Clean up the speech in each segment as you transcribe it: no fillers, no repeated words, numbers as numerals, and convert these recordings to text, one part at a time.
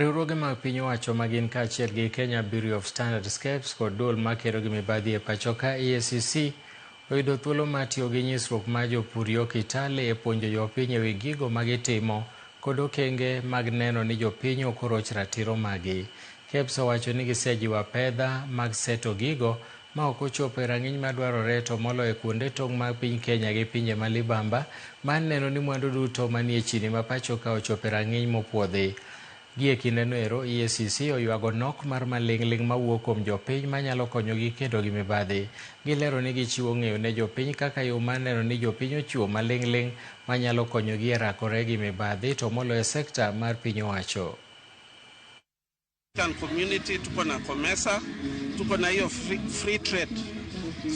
Riwruoge mag piny owacho magin kaachiel gi Kenya Bureau of Standards KEBS kod duol makero gi mibadhi e pacho ka EACC oyudo thuolo mar tiyo gi nyisruok mar jopur yo Kitale e puonjo jopiny ewi gigo magitimo kod okenge mag neno ni jopiny ok oroch ratiro magi. KEBS owacho ni gisejiwo pedha mag seto gigo ma ok ochopo e rang'iny madwarore to moloyo kuonde tong' mag piny Kenya gi pinje ma libamba mar neno ni mwandu duto manie chini ma pacho ka ochopo e rang'iny mopuodhi. Gie kindeno ero EACC oywago nok mar maling'ling mawuok kuom jopiny manyalo konyogi kedo gi mibadhi. Gilero ni gichiwo ng'eyo ne jopiny kaka yo mar neno ni jopiny ochiwo maling'ling manyalo konyogi e rakore gi mibadhi to moloyo e sekta mar piny owacho. Community tuko na COMESA, tuko na hiyo free trade.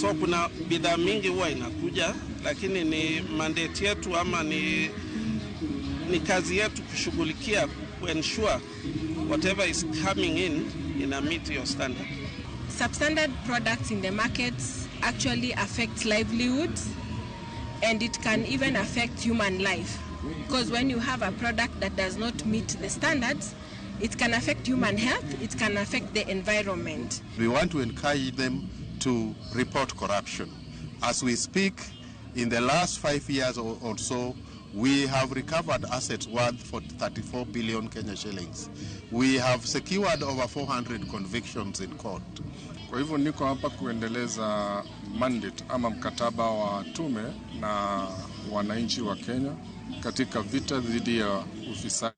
So kuna bidhaa mingi huwa inakuja, lakini ni mandate yetu ama ni kazi yetu kushughulikia to ensure whatever is coming in a meet your standard. Substandard products in the markets actually affect livelihoods, and it can even affect human life, because when you have a product that does not meet the standards, it can affect human health, it can affect the environment. We want to encourage them to report corruption. As we speak, in the last 5 years or so, we have recovered assets worth for 34 billion Kenya shillings. We have secured over 400 convictions in court. Kwa hivyo niko hapa kuendeleza mandate ama mkataba wa tume na wananchi wa Kenya katika vita dhidi ya ufisadi.